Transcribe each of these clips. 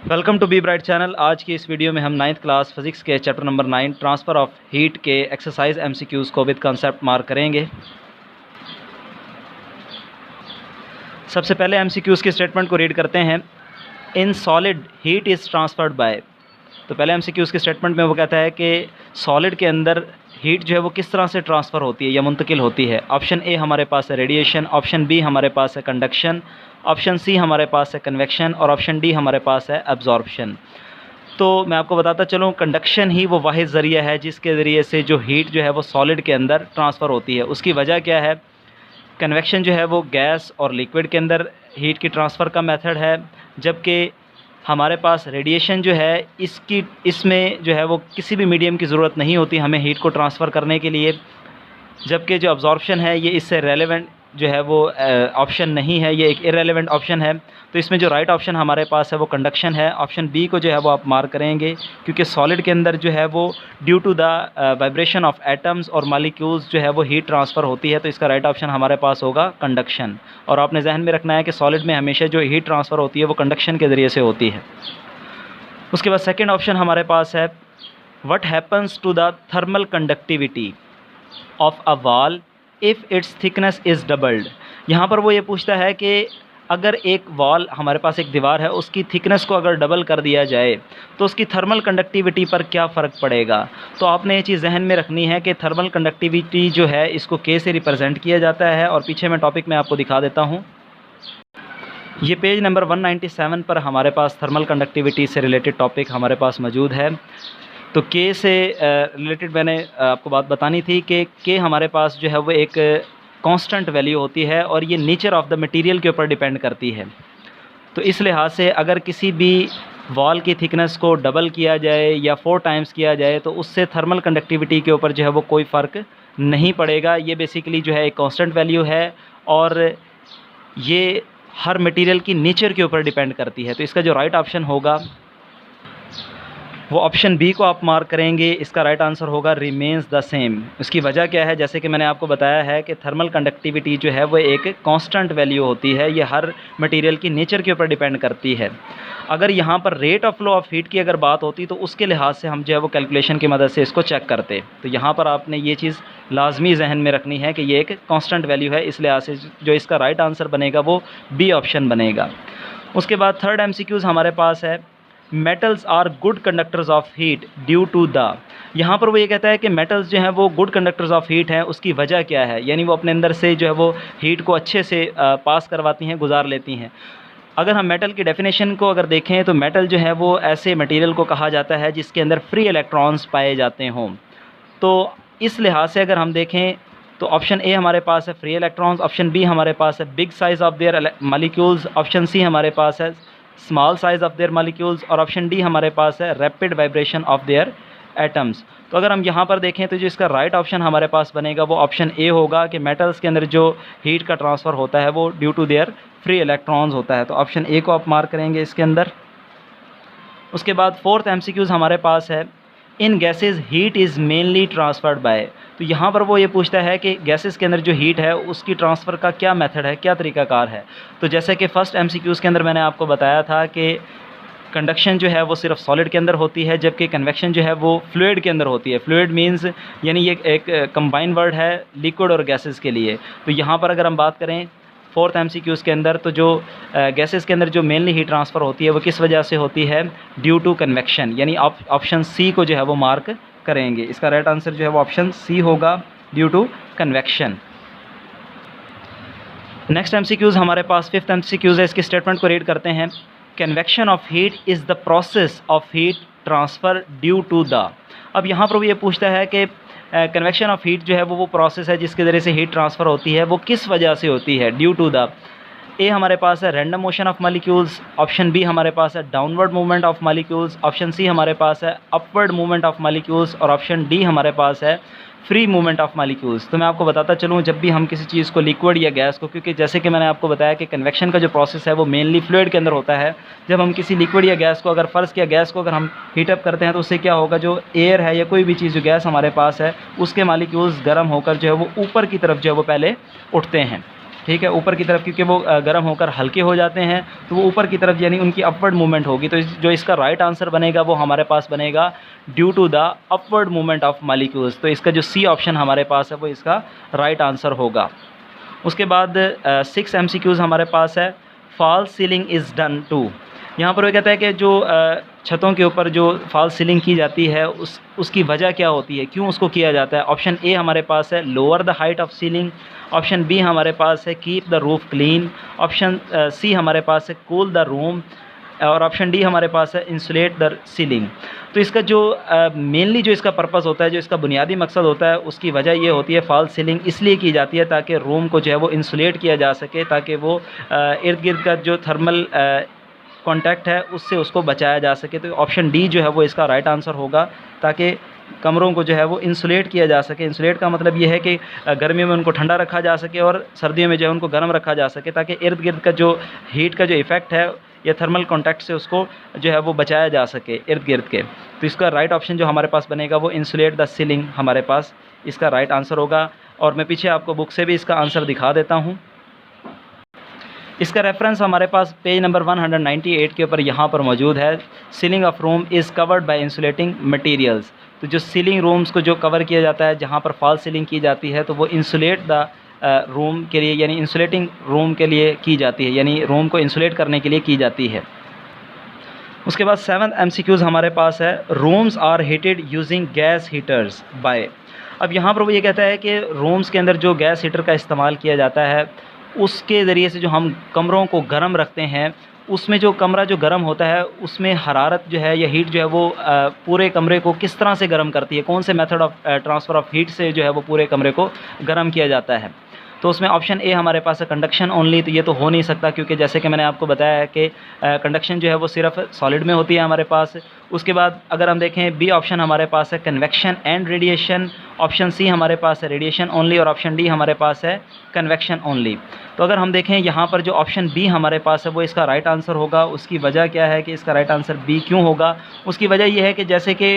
Welcome to B bright channel. आज की इस वीडियो में हम 9th क्लास फिज़िक्स के chapter number 9 transfer of heat के एक्सरसाइज एमसीक्यूज़ को विद कंसेप्ट मार्क करेंगे। सबसे पहले एमसीक्यूज़ की स्टेटमेंट को रीड करते हैं। In solid heat is transferred by. तो पहले एमसीक्यूज़ की स्टेटमेंट में वो कहता है कि सॉलिड के अंदर हीट जो है वो किस तरह से ट्रांसफ़र होती है या मुंतकिल होती है। ऑप्शन ए हमारे पास है रेडिएशन, ऑप्शन बी हमारे पास है कंडक्शन, ऑप्शन सी हमारे पास है कन्वेक्शन और ऑप्शन डी हमारे पास है एब्जॉर्प्शन। तो मैं आपको बताता चलूँ, कंडक्शन ही वो वाहिद ज़रिया है जिसके ज़रिए से जो हीट जो है वो सॉलिड के अंदर ट्रांसफ़र होती है। उसकी वजह क्या है? कन्वेक्शन जो है वो गैस और लिक्विड के अंदर हीट की ट्रांसफ़र का मेथड है, जबकि हमारे पास रेडिएशन जो है इसमें जो है वो किसी भी मीडियम की ज़रूरत नहीं होती हमें हीट को ट्रांसफ़र करने के लिए। जबकि जो अब्जॉर्प्शन है ये इससे रेलेवेंट जो है वो ऑप्शन नहीं है, ये एक इररेलेवेंट ऑप्शन है। तो इसमें जो राइट ऑप्शन हमारे पास है वो कंडक्शन है। ऑप्शन बी को जो है वो आप मार्क करेंगे, क्योंकि सॉलिड के अंदर जो है वो due to the vibration of atoms और मॉलिक्यूल्स जो है वो हीट ट्रांसफ़र होती है। तो इसका राइट ऑप्शन हमारे पास होगा कंडक्शन। और आपने जहन में रखना है कि सॉलिड में हमेशा जो हीट ट्रांसफ़र होती है वो कंडक्शन के ज़रिए से होती है। उसके बाद सेकेंड ऑप्शन हमारे पास है, what happens to the thermal conductivity of a wall if its thickness is doubled. यहाँ पर वो ये पूछता है कि अगर एक वॉल, हमारे पास एक दीवार है, उसकी थिकनेस को अगर डबल कर दिया जाए तो उसकी थर्मल कंडक्टिविटी पर क्या फ़र्क पड़ेगा। तो आपने ये चीज़ जहन में रखनी है कि थर्मल कंडक्टिविटी जो है इसको के से रिप्रेजेंट किया जाता है। और पीछे मैं टॉपिक में आपको दिखा देता हूँ। ये पेज नंबर 197 पर हमारे पास थर्मल कंडक्टिविटी से रिलेटेड टॉपिक हमारे पास मौजूद है। तो के से रिलेटेड मैंने आपको बात बतानी थी कि के हमारे पास जो है वो एक कांस्टेंट वैल्यू होती है और ये नेचर ऑफ़ द मटेरियल के ऊपर डिपेंड करती है। तो इस लिहाज से अगर किसी भी वॉल की थिकनेस को डबल किया जाए या 4 टाइम्स किया जाए तो उससे थर्मल कंडक्टिविटी के ऊपर जो है वो कोई फ़र्क नहीं पड़ेगा। ये बेसिकली जो है एक कांस्टेंट वैल्यू है और ये हर मटेरियल की नेचर के ऊपर डिपेंड करती है। तो इसका जो राइट ऑप्शन होगा वो ऑप्शन बी को आप मार्क करेंगे। इसका राइट आंसर होगा रिमेंस द सेम। इसकी वजह क्या है? जैसे कि मैंने आपको बताया है कि थर्मल कंडक्टिविटी जो है वो एक कांस्टेंट वैल्यू होती है, ये हर मटेरियल की नेचर के ऊपर डिपेंड करती है। अगर यहाँ पर rate of flow of heat की अगर बात होती तो उसके लिहाज से हम जो है वो कैलकुलेशन की मदद से इसको चेक करते। तो यहाँ पर आपने ये चीज़ लाजमी जहन में रखनी है कि ये एक कांस्टेंट वैल्यू है, इस लिहाज से जो इसका राइट आंसर बनेगा वो बी ऑप्शन बनेगा। उसके बाद थर्ड एमसीक्यूज़ हमारे पास है, metals are good conductors of heat due to the. यहाँ पर वो ये कहता है कि मेटल्स जो हैं वो गुड कंडक्टर्स ऑफ हीट हैं, उसकी वजह क्या है? यानी वो अपने अंदर से जो है वो हीट को अच्छे से पास करवाती हैं, गुजार लेती हैं। अगर हम मेटल की डेफिनेशन को अगर देखें तो मेटल जो है वो ऐसे मटेरियल को कहा जाता है जिसके अंदर फ्री इलेक्ट्रॉन्स पाए जाते हों। तो इस लिहाज से अगर हम देखें तो ऑप्शन ए हमारे पास है फ्री इलेक्ट्रॉन्स, ऑप्शन बी हमारे पास है big size of their molecules, option C हमारे पास है small size of their molecules और ऑप्शन डी हमारे पास है rapid vibration of their atoms. तो अगर हम यहाँ पर देखें तो जो इसका राइट ऑप्शन हमारे पास बनेगा वो ऑप्शन ए होगा कि मेटल्स के अंदर जो हीट का ट्रांसफ़र होता है वो due to their free electrons होता है। तो ऑप्शन ए को आप मार्क करेंगे इसके अंदर। उसके बाद फोर्थ एमसीक्यूज़ हमारे पास है, in gases heat is mainly transferred by. तो यहाँ पर वो ये पूछता है कि गैसेस के अंदर जो हीट है उसकी ट्रांसफ़र का क्या मेथड है, क्या तरीक़ाकार है। तो जैसे कि फ़र्स्ट एमसीक्यूज़ के अंदर मैंने आपको बताया था कि कंडक्शन जो है वो सिर्फ सॉलिड के अंदर होती है, जबकि कन्वेक्शन जो है वो फ्लूइड के अंदर होती है। फ्लूइड मींस यानी ये एक कंबाइन वर्ड है लिक्विड और गैसेस के लिए। तो यहाँ पर अगर हम बात करें फोर्थ एमसीक्यूज़ के अंदर तो जो गैसेस के अंदर जो मेनली हीट ट्रांसफ़र होती है वो किस वजह से होती है? Due to convection. यानी ऑप्शन सी को जो है वो मार्क करेंगे। इसका राइट आंसर जो है वो ऑप्शन सी होगा, due to convection. Next MCQs हमारे पास फिफ्थ एमसीक्यूज़ है, इसकी स्टेटमेंट को रीड करते हैं। Convection of heat is the process of heat transfer due to the. अब यहाँ पर वो ये पूछता है कि कन्वेक्शन ऑफ हीट जो है वो प्रोसेस है जिसके ज़रिए से हीट ट्रांसफ़र होती है, वो किस वजह से होती है? Due to the. ए हमारे पास है random motion of molecules, option B हमारे पास है downward movement of molecules, option C हमारे पास है अपवर्ड मूवमेंट ऑफ मॉलिक्यूल्स और ऑप्शन डी हमारे पास है फ्री मूवमेंट ऑफ मॉलिक्यूल्स। तो मैं आपको बताता चलूँ, जब भी हम किसी चीज़ को लिक्विड या गैस को, क्योंकि जैसे कि मैंने आपको बताया कि कन्वेक्शन का जो प्रोसेस है वो मेनली फ्लूइड के अंदर होता है। जब हम किसी लिक्विड या गैस को अगर फ़र्ज़ किया गैस को अगर हम हीटअप करते हैं तो उससे क्या होगा, जो एयर है या कोई भी चीज़ जो गैस हमारे पास है उसके मॉलिक्यूल्स गर्म होकर जो है वो ऊपर की तरफ जो है वो पहले उठते हैं। ठीक है, ऊपर की तरफ, क्योंकि वो गर्म होकर हल्के हो जाते हैं तो वो ऊपर की तरफ यानी उनकी अपवर्ड मूवमेंट होगी। तो जो इसका राइट आंसर बनेगा वो हमारे पास बनेगा due to the upward movement of molecules. तो इसका जो सी ऑप्शन हमारे पास है वो इसका राइट आंसर होगा। उसके बाद 6 MCQs हमारे पास है। False ceiling is done to. यहाँ पर वो कहता है कि जो छतों के ऊपर जो फॉल्स सीलिंग की जाती है उसकी वजह क्या होती है, क्यों उसको किया जाता है। ऑप्शन ए हमारे पास है lower the height of ceiling, option B हमारे पास है keep the roof clean, option C हमारे पास है कूल द रूम, और ऑप्शन डी हमारे पास है इंसुलेट द सीलिंग। तो इसका जो मेनली जो इसका पर्पस होता है, जो इसका बुनियादी मकसद होता है, उसकी वजह ये होती है फॉल्स सीलिंग इसलिए की जाती है ताकि रूम को जो है वो इंसुलेट किया जा सके, ताकि वो इर्द गिर्द का जो थर्मल कॉन्टैक्ट है उससे उसको बचाया जा सके। तो ऑप्शन डी जो है वो इसका राइट आंसर होगा, ताकि कमरों को जो है वो इंसुलेट किया जा सके। इंसुलेट का मतलब ये है कि गर्मियों में उनको ठंडा रखा जा सके और सर्दियों में जो है उनको गर्म रखा जा सके, ताकि इर्द गिर्द का जो हीट का जो इफ़ेक्ट है या थर्मल कॉन्टैक्ट से उसको जो है वो बचाया जा सके इर्द गिर्द के। तो इसका राइट ऑप्शन जो हमारे पास बनेगा वो इंसुलेट द सीलिंग हमारे पास इसका राइट आंसर होगा। और मैं पीछे आपको बुक से भी इसका आंसर दिखा देता हूँ। इसका रेफरेंस हमारे पास पेज नंबर 198 के ऊपर यहाँ पर मौजूद है। Ceiling of room is covered by insulating materials. तो जो सीलिंग रूम्स को जो कवर किया जाता है, जहाँ पर फॉल्स सीलिंग की जाती है, तो वो इंसुलेट द रूम के लिए यानी इंसुलेटिंग रूम के लिए की जाती है, यानी रूम को इंसुलेट करने के लिए की जाती है। उसके बाद 7th MCQs हमारे पास है। Rooms are heated using gas heaters by. अब यहाँ पर वो ये कहता है कि रूम्स के अंदर जो गैस हीटर का इस्तेमाल किया जाता है उसके ज़रिए से जो हम कमरों को गर्म रखते हैं, उसमें जो कमरा जो गर्म होता है उसमें हरारत जो है या हीट जो है वो पूरे कमरे को किस तरह से गर्म करती है, कौन से method of transfer of heat से जो है वो पूरे कमरे को गर्म किया जाता है। तो उसमें ऑप्शन ए हमारे पास है कंडक्शन ओनली। तो ये तो हो नहीं सकता, क्योंकि जैसे कि मैंने आपको बताया है कि कंडक्शन जो है वो सिर्फ सॉलिड में होती है हमारे पास। उसके बाद अगर हम देखें बी ऑप्शन हमारे पास है convection and radiation, option C हमारे पास है रेडिएशन ओनली, और ऑप्शन डी हमारे पास है कन्वेक्शन ओनली। तो अगर हम देखें यहाँ पर जो ऑप्शन बी हमारे पास है वो इसका राइट आंसर होगा। उसकी वजह क्या है कि इसका राइट आंसर बी क्यों होगा, उसकी वजह यह है कि जैसे कि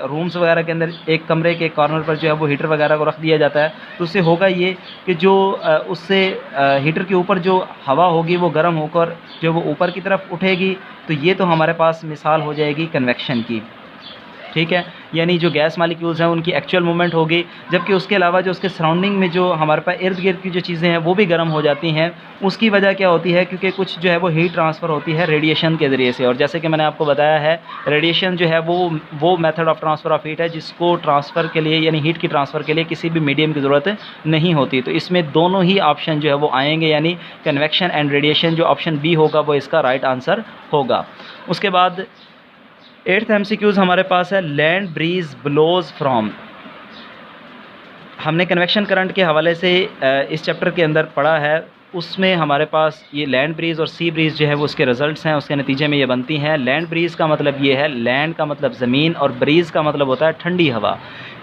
रूम्स वगैरह के अंदर एक कमरे के कॉर्नर पर जो है वो हीटर वगैरह को रख दिया जाता है, तो उससे होगा ये कि जो उससे हीटर के ऊपर जो हवा होगी वो गर्म होकर जो वो ऊपर की तरफ उठेगी। तो ये तो हमारे पास मिसाल हो जाएगी कन्वेक्शन की, ठीक है, यानी जो गैस मालिक्यूल्स हैं उनकी एक्चुअल मूवमेंट होगी, जबकि उसके अलावा जो उसके सराउंडिंग में जो हमारे पास इर्द गिर्द की जो चीज़ें हैं वो भी गर्म हो जाती हैं। उसकी वजह क्या होती है, क्योंकि कुछ जो है वो हीट ट्रांसफ़र होती है रेडिएशन के ज़रिए से। और जैसे कि मैंने आपको बताया है, रेडिएशन जो है वो method of transfer of heat है जिसको ट्रांसफ़र के लिए यानी हीट की ट्रांसफ़र के लिए किसी भी मीडियम की ज़रूरत नहीं होती। तो इसमें दोनों ही ऑप्शन जो है वो आएंगे, यानी कन्वेक्शन एंड रेडिएशन। जो ऑप्शन बी होगा वो इसका राइट आंसर होगा। उसके बाद 8th MCQs हमारे पास है लैंड ब्रीज ब्लोज फ्रॉम। हमने कन्वेक्शन करंट के हवाले से इस चैप्टर के अंदर पढ़ा है, उसमें हमारे पास ये लैंड ब्रीज़ और सी ब्रीज़ जो है वो उसके रिज़ल्ट्स हैं, उसके नतीजे में ये बनती हैं। लैंड ब्रीज़ का मतलब ये है, लैंड का मतलब ज़मीन और ब्रीज़ का मतलब होता है ठंडी हवा,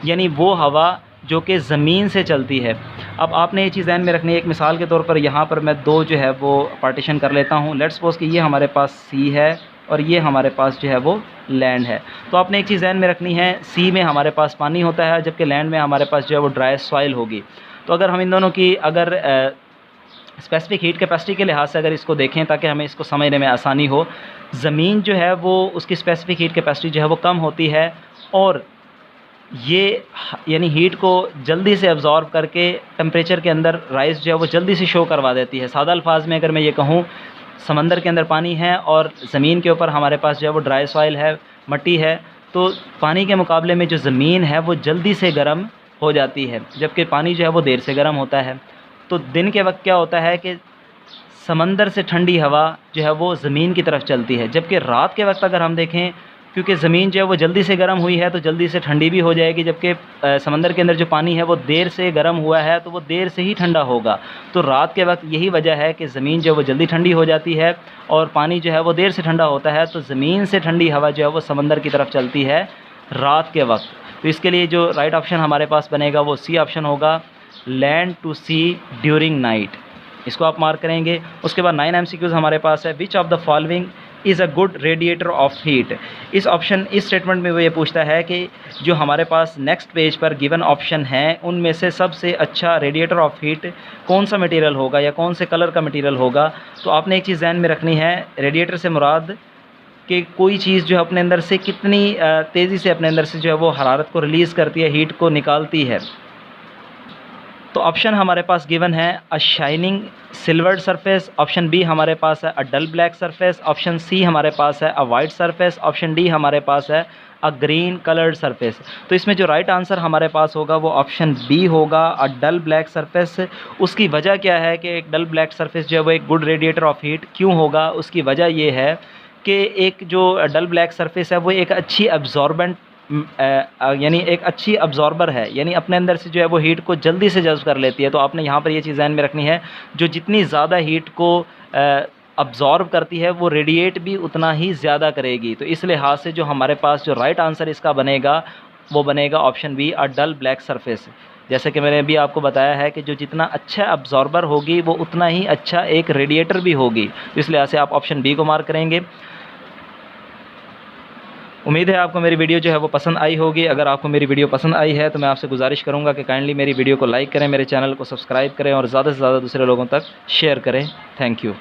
यानी वो हवा जो कि ज़मीन से चलती है। अब आपने ये चीज़ ध्यान में रखनी है। एक मिसाल के तौर पर यहाँ पर मैं दो जो है वो पार्टीशन कर लेता हूँ। लेट्स सपोज़ कि ये हमारे पास सी है और ये हमारे पास जो है वो लैंड है। तो आपने एक चीज़ ध्यान में रखनी है, सी में हमारे पास पानी होता है जबकि लैंड में हमारे पास जो है वो ड्राई सॉइल होगी। तो अगर हम इन दोनों की अगर स्पेसिफिक हीट कैपेसिटी के लिहाज से अगर इसको देखें ताकि हमें इसको समझने में आसानी हो, ज़मीन जो है वो उसकी स्पेसिफिक हीट कैपेसिटी जो है वो कम होती है और ये यानी हीट को जल्दी से अब्ज़ॉर्ब करके टेम्परेचर के अंदर राइज़ जो है वो जल्दी से शो करवा देती है। सादा अल्फाज में अगर मैं ये कहूँ, समंदर के अंदर पानी है और ज़मीन के ऊपर हमारे पास जो है वो ड्राई सॉइल है, मट्टी है, तो पानी के मुकाबले में जो ज़मीन है वो जल्दी से गर्म हो जाती है जबकि पानी जो है वो देर से गर्म होता है। तो दिन के वक्त क्या होता है कि समंदर से ठंडी हवा जो है वो ज़मीन की तरफ चलती है, जबकि रात के वक्त अगर हम देखें, क्योंकि ज़मीन जो है वो जल्दी से गर्म हुई है तो जल्दी से ठंडी भी हो जाएगी, जबकि समंदर के अंदर जो पानी है वो देर से गर्म हुआ है तो वो देर से ही ठंडा होगा। तो रात के वक्त यही वजह है कि ज़मीन जो है वो जल्दी ठंडी हो जाती है और पानी जो है वो देर से ठंडा होता है। तो ज़मीन से ठंडी हवा जो है वो समंदर की तरफ चलती है रात के वक्त। तो इसके लिए जो राइट ऑप्शन हमारे पास बनेगा वो सी ऑप्शन होगा, land to sea during night. इसको आप मार्क करेंगे। उसके बाद 9 MCQs हमारे पास है। Which of the following is a good radiator of heat. इस स्टेटमेंट में वो ये पूछता है कि जो हमारे पास नेक्स्ट पेज पर गिवन ऑप्शन हैं उनमें से सबसे अच्छा रेडिएटर ऑफ हीट कौन सा मटेरियल होगा या कौन से कलर का मटेरियल होगा। तो आपने एक चीज़ ध्यान में रखनी है, रेडिएटर से मुराद कि कोई चीज़ जो अपने अंदर से कितनी तेज़ी से अपने अंदर से जो है वो हरारत को रिलीज़ करती है, हीट को निकालती है। तो ऑप्शन हमारे पास गिवन है a shining silvered surface, option B हमारे पास है a dull black surface, option C हमारे पास है a white surface, option D हमारे पास है अ ग्रीन कलर्ड सरफेस। तो इसमें जो राइट आंसर हमारे पास होगा वो ऑप्शन बी होगा, अ डल ब्लैक सरफेस। उसकी वजह क्या है कि एक डल ब्लैक सरफेस जो है वो एक गुड रेडिएटर ऑफ हीट क्यों होगा, उसकी वजह ये है कि एक जो डल ब्लैक सरफेस है वो एक अच्छी अब्जॉर्बेंट यानी एक अच्छी अब्जॉर्बर है, यानी अपने अंदर से जो है वो हीट को जल्दी से जज़्ब कर लेती है। तो आपने यहाँ पर ये चीज़ ध्यान में रखनी है, जो जितनी ज़्यादा हीट को अब्ज़ॉर्ब करती है वो रेडिएट भी उतना ही ज़्यादा करेगी। तो इस लिहाज से जो हमारे पास जो राइट आंसर इसका बनेगा वो बनेगा option B a dull black surface. जैसे कि मैंने अभी आपको बताया है कि जो जितना अच्छा अब्ज़ॉर्बर होगी वो उतना ही अच्छा एक रेडिएटर भी होगी। तो इस लिहाज से आप ऑप्शन बी को मार्क करेंगे। उम्मीद है आपको मेरी वीडियो जो है वो पसंद आई होगी। अगर आपको मेरी वीडियो पसंद आई है तो मैं आपसे गुजारिश करूंगा कि काइंडली मेरी वीडियो को लाइक करें, मेरे चैनल को सब्सक्राइब करें और ज़्यादा से ज़्यादा दूसरे लोगों तक शेयर करें। Thank you.